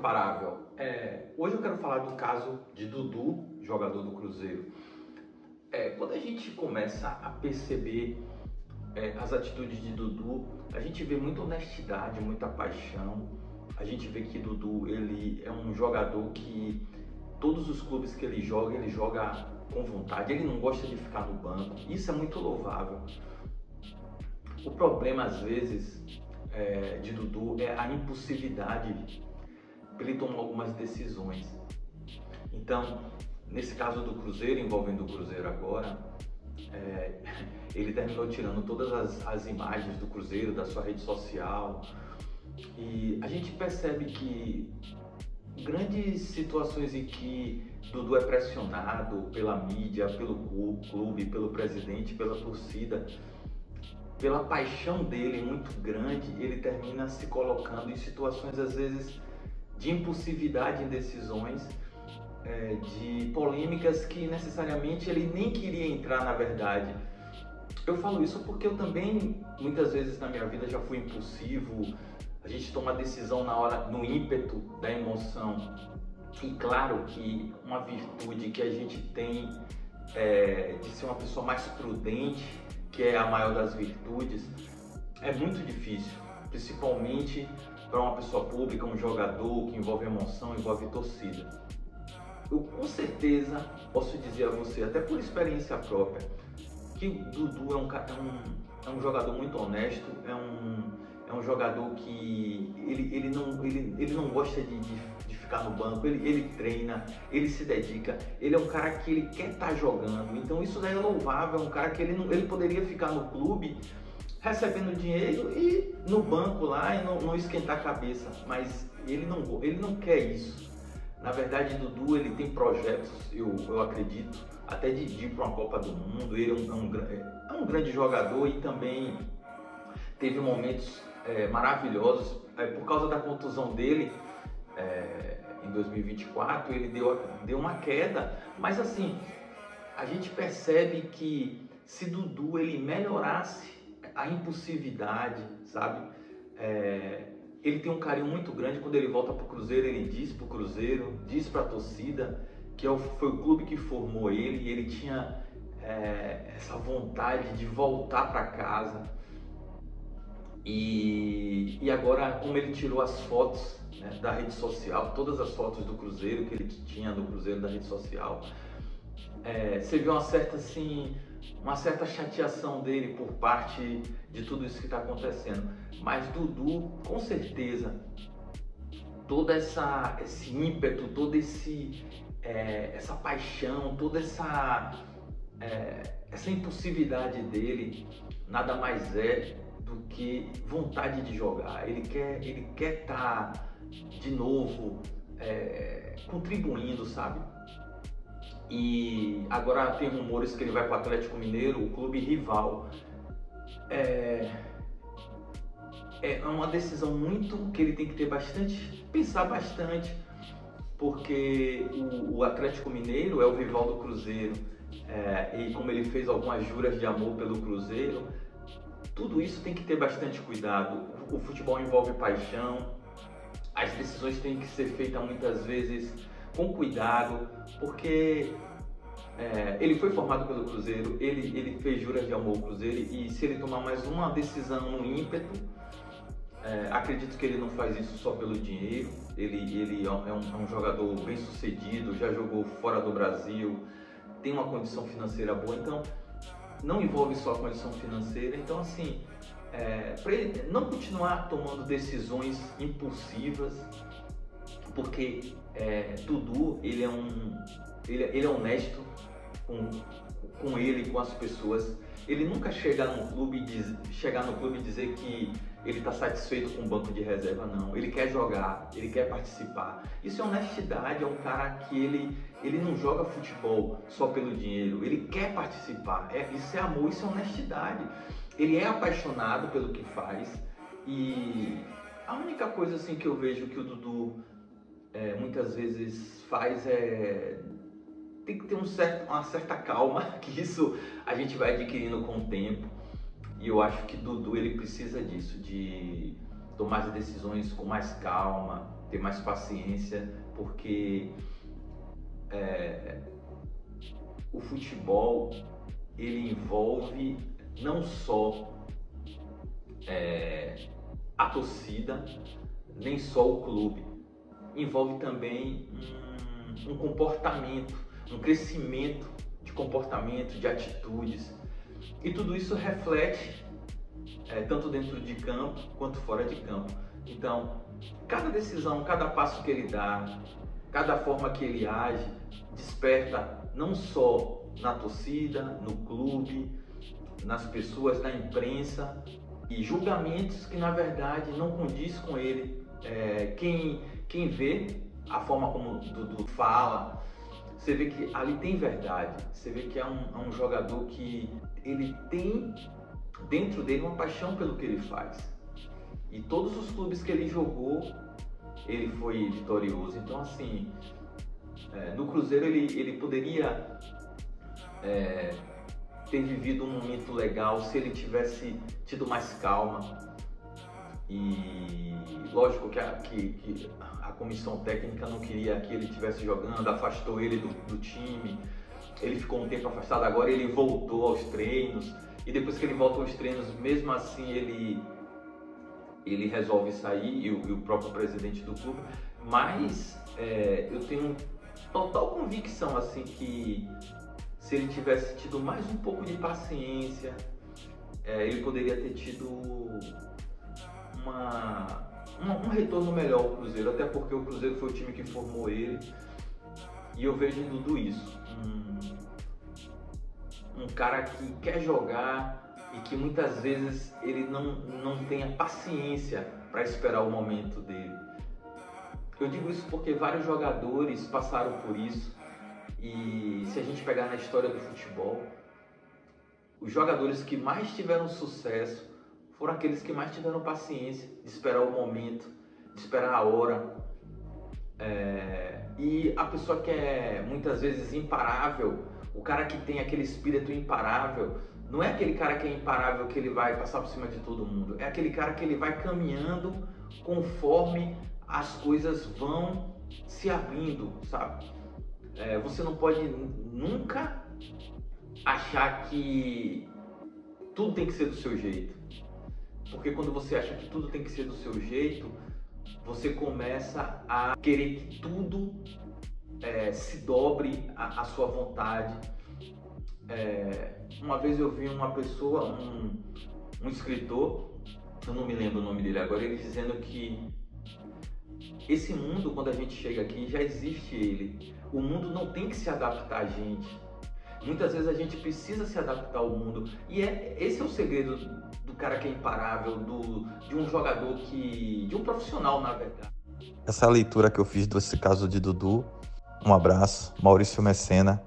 imparável. Hoje eu quero falar do caso de Dudu, jogador do Cruzeiro. Quando a gente começa a perceber as atitudes de Dudu, a gente vê muita honestidade, muita paixão. A gente vê que Dudu, ele é um jogador que todos os clubes que ele joga com vontade. Ele não gosta de ficar no banco. Isso é muito louvável. O problema, às vezes, de Dudu é a impulsividade para ele tomar algumas decisões. Então, nesse caso do Cruzeiro, envolvendo o Cruzeiro agora, ele terminou tirando todas as imagens do Cruzeiro da sua rede social, e a gente percebe que grandes situações em que Dudu é pressionado pela mídia, pelo clube, pelo presidente, pela torcida, pela paixão dele muito grande, ele termina se colocando em situações às vezes de impulsividade em decisões, de polêmicas que necessariamente ele nem queria entrar na verdade. Eu falo isso porque eu também, muitas vezes na minha vida, já fui impulsivo. A gente toma decisão na hora, no ímpeto da emoção. E claro que uma virtude que a gente tem de ser uma pessoa mais prudente, que é a maior das virtudes, é muito difícil, principalmente para uma pessoa pública, um jogador que envolve emoção, envolve torcida. Eu com certeza posso dizer a você, até por experiência própria, que o Dudu é um jogador muito honesto, é um jogador que ele não gosta de ficar no banco, ele treina, ele se dedica, ele é um cara que ele quer estar jogando, então isso daí é louvável. É um cara que ele poderia ficar no clube recebendo dinheiro e no banco lá e não esquentar a cabeça, mas ele não quer isso. Na verdade, Dudu, ele tem projetos, eu acredito, até de ir para uma Copa do Mundo. Ele é um grande jogador e também teve momentos maravilhosos. Por causa da contusão dele, em 2024, ele deu uma queda, mas assim, a gente percebe que se Dudu ele melhorasse a impulsividade, sabe? Ele tem um carinho muito grande. Quando ele volta para o Cruzeiro, ele diz para o Cruzeiro, diz para a torcida que foi o clube que formou ele, e ele tinha essa vontade de voltar para casa. E agora, como ele tirou as fotos, né, da rede social, todas as fotos do Cruzeiro que ele tinha do Cruzeiro da rede social, você vê uma certa chateação dele por parte de tudo isso que está acontecendo. Mas Dudu, com certeza, todo esse ímpeto, toda essa paixão, toda essa impulsividade dele, nada mais é do que vontade de jogar. Ele quer estar de novo contribuindo, sabe? E agora tem rumores que ele vai para o Atlético Mineiro, o clube rival. É uma decisão muito que ele tem que pensar bastante, porque o Atlético Mineiro é o rival do Cruzeiro, e como ele fez algumas juras de amor pelo Cruzeiro, tudo isso tem que ter bastante cuidado. O futebol envolve paixão, as decisões têm que ser feitas muitas vezes com cuidado, porque ele foi formado pelo Cruzeiro, ele fez juras de amor ao Cruzeiro, e se ele tomar mais uma decisão no ímpeto, acredito que ele não faz isso só pelo dinheiro. Ele é um jogador bem sucedido, já jogou fora do Brasil, tem uma condição financeira boa, então não envolve só a condição financeira. Então assim, para ele não continuar tomando decisões impulsivas, porque Dudu, ele é honesto com ele, com as pessoas. Ele nunca chegar no clube e dizer que ele está satisfeito com o banco de reserva, não. Ele quer jogar, ele quer participar. Isso é honestidade. É um cara que ele não joga futebol só pelo dinheiro, ele quer participar. Isso é amor, isso é honestidade. Ele é apaixonado pelo que faz, e a única coisa assim que eu vejo que o Dudu muitas vezes faz tem que ter uma certa calma, que isso a gente vai adquirindo com o tempo. E eu acho que Dudu ele precisa disso, de tomar as decisões com mais calma, ter mais paciência, porque o futebol ele envolve não só a torcida, nem só o clube, envolve também um comportamento, um crescimento de comportamento, de atitudes, e tudo isso reflete tanto dentro de campo quanto fora de campo. Então, cada decisão, cada passo que ele dá, cada forma que ele age, desperta não só na torcida, no clube, nas pessoas, na imprensa, e julgamentos que na verdade não condiz com ele. Quem vê a forma como o Dudu fala, você vê que ali tem verdade, você vê que é um jogador que ele tem dentro dele uma paixão pelo que ele faz. E todos os clubes que ele jogou, ele foi vitorioso. Então, assim, no Cruzeiro ele poderia ter vivido um momento legal se ele tivesse tido mais calma. E lógico que a comissão técnica não queria que ele estivesse jogando, afastou ele do time. Ele ficou um tempo afastado, agora ele voltou aos treinos. E depois que ele volta aos treinos, mesmo assim ele resolve sair, e o próprio presidente do clube. Mas eu tenho total convicção assim, que se ele tivesse tido mais um pouco de paciência, ele poderia ter tido um retorno melhor ao Cruzeiro, até porque o Cruzeiro foi o time que formou ele. E eu vejo em Dudu isso, um cara que quer jogar e que muitas vezes ele não tem a paciência para esperar o momento dele. Eu digo isso porque vários jogadores passaram por isso, e se a gente pegar na história do futebol, os jogadores que mais tiveram sucesso foram aqueles que mais tiveram paciência de esperar o momento, de esperar a hora. E a pessoa que é muitas vezes imparável, o cara que tem aquele espírito imparável, não é aquele cara que é imparável que ele vai passar por cima de todo mundo, é aquele cara que ele vai caminhando conforme as coisas vão se abrindo, sabe? Você não pode nunca achar que tudo tem que ser do seu jeito, porque quando você acha que tudo tem que ser do seu jeito, você começa a querer que tudo se dobre à sua vontade. Uma vez eu vi uma pessoa, um escritor, eu não me lembro o nome dele agora, ele dizendo que esse mundo, quando a gente chega aqui, já existe ele. O mundo não tem que se adaptar a gente. Muitas vezes a gente precisa se adaptar ao mundo. E esse é o segredo do cara que é imparável, de um jogador de um profissional, na verdade. Essa é a leitura que eu fiz desse caso de Dudu. Um abraço, Maurício Messena.